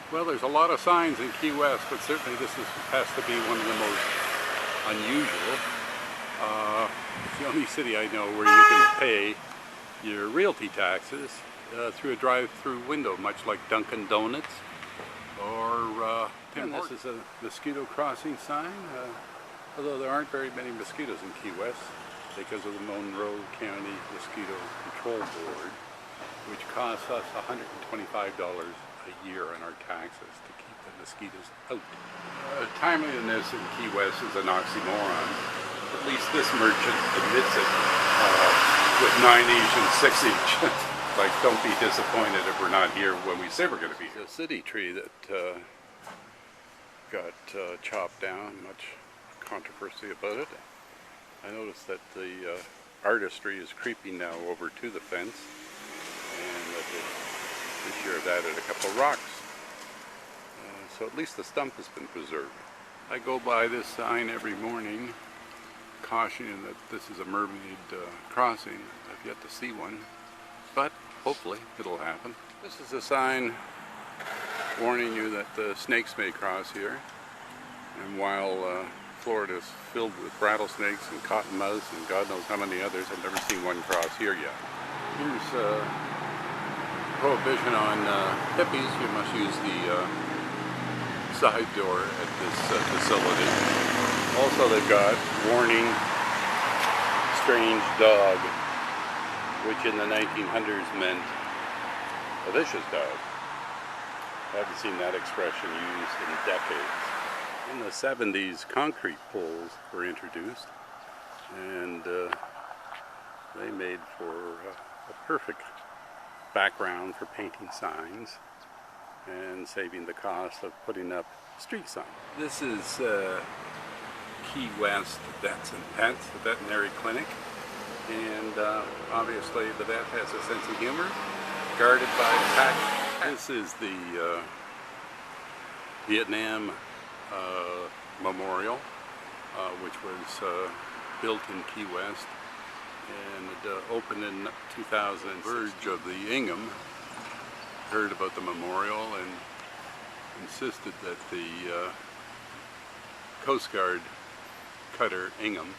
Well, there's a lot of signs in Key West, but certainly has to be one of the most unusual. It's the only city I know where you can pay your realty taxes through a drive-through window, much like Dunkin' Donuts or Tim Hortons. This is a mosquito crossing sign, although there aren't very many mosquitoes in Key West because of the Monroe County Mosquito Control Board, which costs us $125 a year on our taxes to keep the mosquitoes out. Timeliness in Key West is an oxymoron. At least this merchant admits it with 9-each and 6-each. Like, don't be disappointed if we're not here when we say we're going to be here. The city tree that got chopped down, much controversy about it. I noticed that the artistry is creeping now over to the fence, and that this year I've added a couple of rocks. So at least the stump has been preserved. I go by this sign every morning, cautioning that this is a mermaid crossing. I've yet to see one, but hopefully it'll happen. This is a sign warning you that the snakes may cross here, and while Florida is filled with rattlesnakes and cottonmouths and God knows how many others, I've never seen one cross here yet. Here's prohibition on hippies. You must use the side door at this facility. Also, they've got warning, strange dog, which in the 1900s meant a vicious dog. I haven't seen that expression used in decades. In the 70s, concrete poles were introduced, and they made for a perfect background for painting signs and saving the cost of putting up street signs. This is Key West Vets and Pets, the veterinary clinic, and obviously the vet has a sense of humor, guarded by a pack. This is the Vietnam Memorial, which was built in Key West and opened in 2000. Verge of the Ingham heard about the memorial and insisted that the Coast Guard cutter Ingham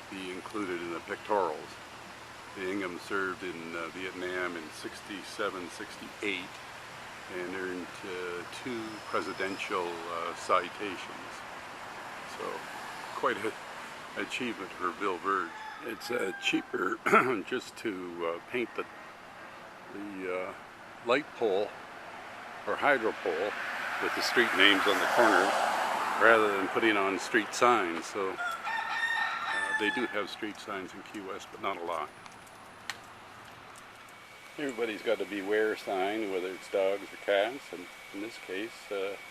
be included in the pictorials. The Ingham served in Vietnam in 67-68 and earned 2 presidential citations. So quite an achievement for Bill Verge. It's cheaper just to paint the light pole or hydro pole with the street names on the corner rather than putting on street signs. So they do have street signs in Key West, but not a lot. Everybody's got a beware sign, whether it's dogs or cats, and in this case,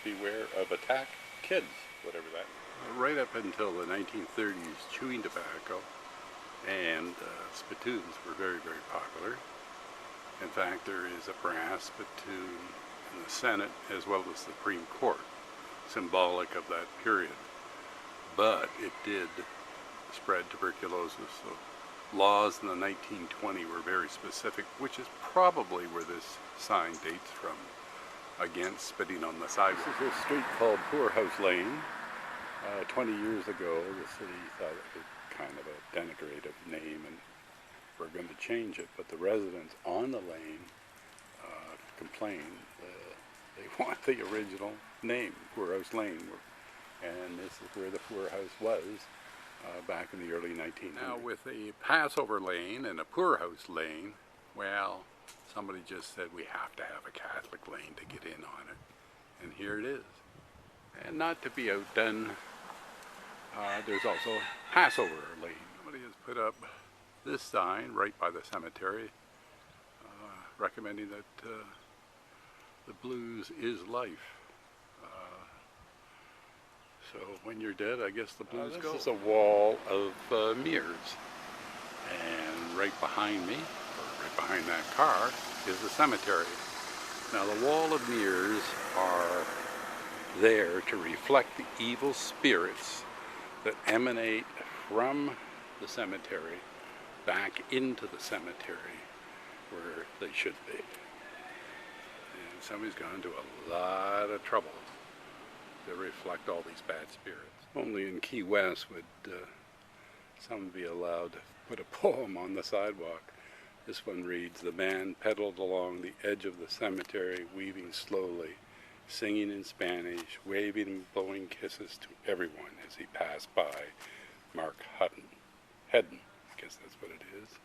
beware of attack kids, whatever that is. Right up until the 1930s, chewing tobacco and spittoons were very, very popular. In fact, there is a brass spittoon in the Senate as well as the Supreme Court, symbolic of that period. But it did spread tuberculosis, so laws in the 1920s were very specific, which is probably where this sign dates from, against spitting on the sidewalk. This is a street called Poorhouse Lane. 20 years ago, the city thought it was kind of a denigrative name and we're going to change it, but the residents on the lane complained they want the original name, Poorhouse Lane, and this is where the poorhouse was back in the early 1900s. Now with a Passover lane and a poorhouse lane, well, somebody just said we have to have a Catholic lane to get in on it, and here it is. And not to be outdone, there's also Passover lane. Somebody has put up this sign right by the cemetery, recommending that the blues is life. So when you're dead, I guess the blues go. This is a wall of mirrors, and right behind me, or right behind that car, is the cemetery. Now the wall of mirrors are there to reflect the evil spirits that emanate from the cemetery back into the cemetery where they should be. And somebody's gone to a lot of trouble to reflect all these bad spirits. Only in Key West would someone be allowed to put a poem on the sidewalk. This one reads, "The man pedaled along the edge of the cemetery, weaving slowly, singing in Spanish, waving and blowing kisses to everyone as he passed by. Mark Hedden." I guess that's what it is.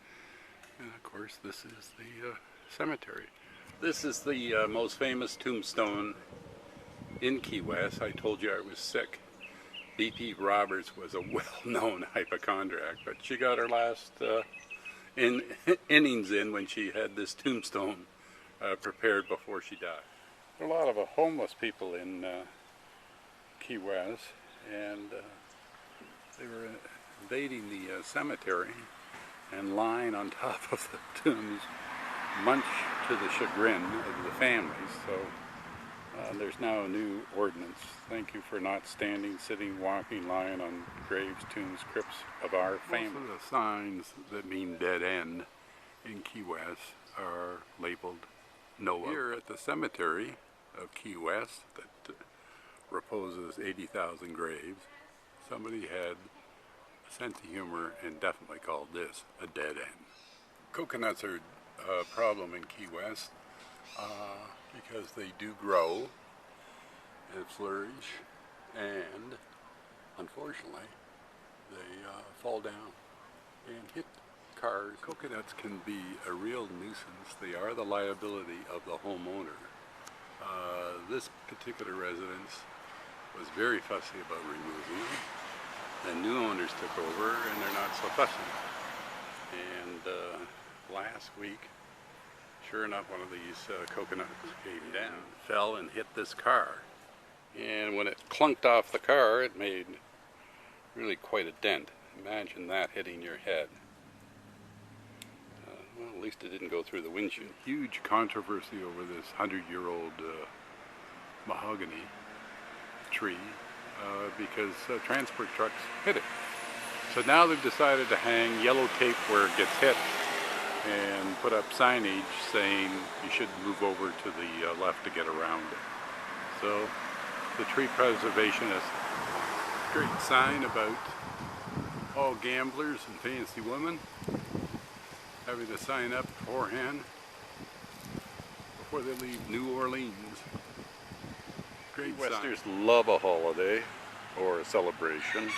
And of course, this is the cemetery. This is the most famous tombstone in Key West. I told you I was sick. B.P. Roberts was a well-known hypochondriac, but she got her last innings in when she had this tombstone prepared before she died. There are a lot of homeless people in Key West, and they were invading the cemetery and lying on top of the tombs, much to the chagrin of the families. So there's now a new ordinance. Thank you for not standing, sitting, walking, lying on graves, tombs, crypts of our families. Most of the signs that mean dead end in Key West are labeled no. Here at the cemetery of Key West that reposes 80,000 graves, somebody had a sense of humor and definitely called this a dead end. Coconuts are a problem in Key West because they do grow and flourish, and unfortunately they fall down and hit cars. Coconuts can be a real nuisance. They are the liability of the homeowner. This particular residence was very fussy about removing them. The new owners took over and they're not so fussy. And last week, sure enough, one of these coconuts came down, fell and hit this car. And when it clunked off the car, it made really quite a dent. Imagine that hitting your head. Well, at least it didn't go through the windshield. Huge controversy over this 100-year-old mahogany tree because transport trucks hit it. So now they've decided to hang yellow tape where it gets hit and put up signage saying you should move over to the left to get around it. So the tree preservationists, great sign about all gamblers and fancy women having to sign up beforehand before they leave New Orleans. Great Westerners love a holiday or a celebration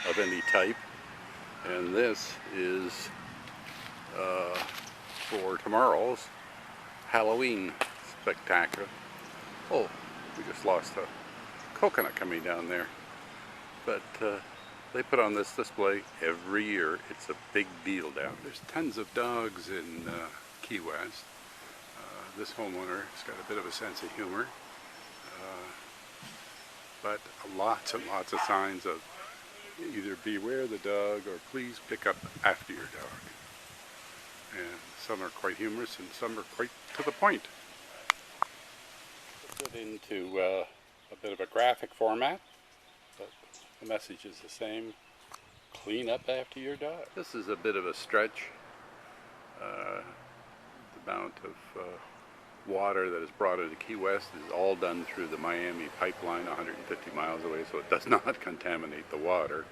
of any type, and this is for tomorrow's Halloween spectacular. Oh, we just lost a coconut coming down there, but they put on this display every year. It's a big deal down. There's tons of dogs in Key West. This homeowner's got a bit of a sense of humor, but lots and lots of signs of either beware the dog or please pick up after your dog. And some are quite humorous and some are quite to the point. Put it into a bit of a graphic format, but the message is the same. Clean up after your dog. This is a bit of a stretch. The amount of water that is brought into Key West is all done through the Miami pipeline 150 miles away, so it does not contaminate the water.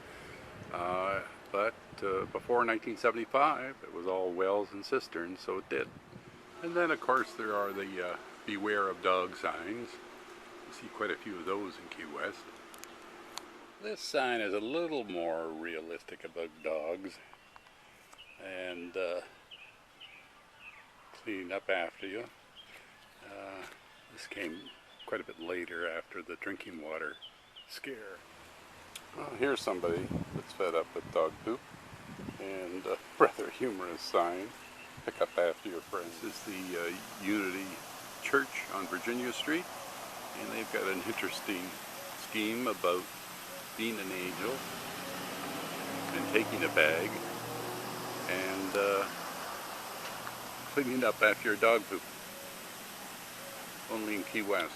But before 1975, it was all wells and cisterns, so it did. And then, of course, there are the beware of dog signs. You see quite a few of those in Key West. This sign is a little more realistic about dogs and cleaning up after you. This came quite a bit later after the drinking water scare. Well, here's somebody that's fed up with dog poop, and a rather humorous sign, pick up after your friends. This is the Unity Church on Virginia Street, and they've got an interesting scheme about being an angel and taking a bag and cleaning up after your dog poop. Only in Key West.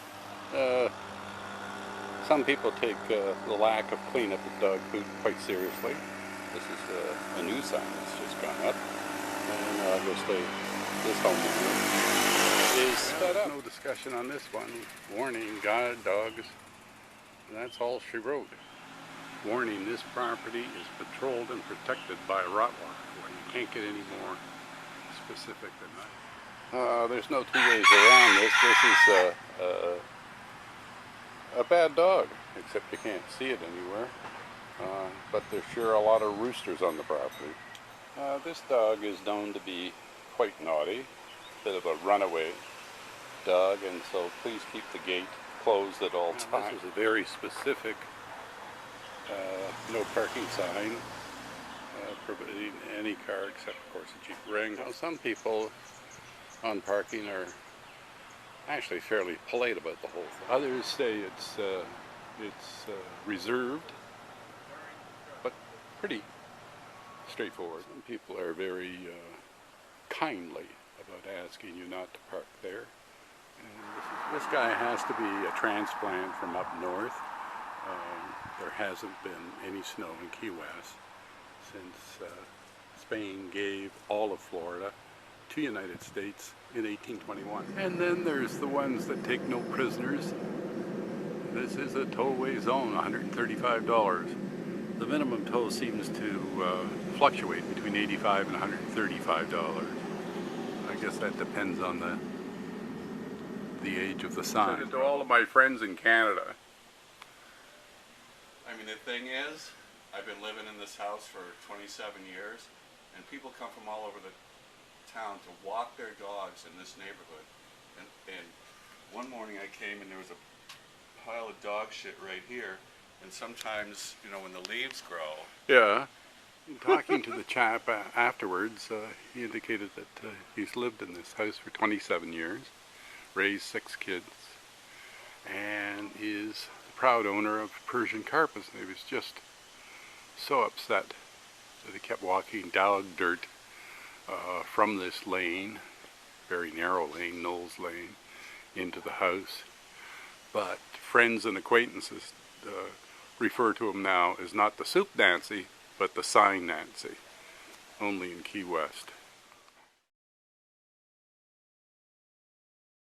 Some people take the lack of cleanup of dog poop quite seriously. This is a new sign that's just gone up, and obviously this homeowner is sped up. No discussion on this one. Warning, guide dogs. And that's all she wrote. Warning, this property is patrolled and protected by a Rottweiler. Well, you can't get any more specific than that. There's no two ways around this. This is a bad dog, except you can't see it anywhere. But there's sure a lot of roosters on the property. This dog is known to be quite naughty, bit of a runaway dog, and so please keep the gate closed at all times. This is a very specific no parking sign prohibiting any car except, of course, a Jeep Wrangler. Now, some people on parking are actually fairly polite about the whole thing. Others say it's reserved, but pretty straightforward. Some people are very kindly about asking you not to park there. And this guy has to be a transplant from up north. There hasn't been any snow in Key West since Spain gave all of Florida to the United States in 1821. And then there's the ones that take no prisoners. This is a tollway zone, $135. The minimum toll seems to fluctuate between $85 and $135. I guess that depends on the age of the sign. To all of my friends in Canada. I mean, the thing is, I've been living in this house for 27 years, and people come from all over the town to walk their dogs in this neighborhood. And one morning I came and there was a pile of dog shit right here, and sometimes, you know, when the leaves grow. Yeah. Talking to the chap afterwards, he indicated that he's lived in this house for 27 years, raised 6 kids, and is the proud owner of Persian carpets. And he was just so upset that he kept walking dog dirt from this lane, very narrow lane, Knowles Lane, into the house. But friends and acquaintances refer to him now as not the Soup Nancy, but the Sign Nancy, only in Key West.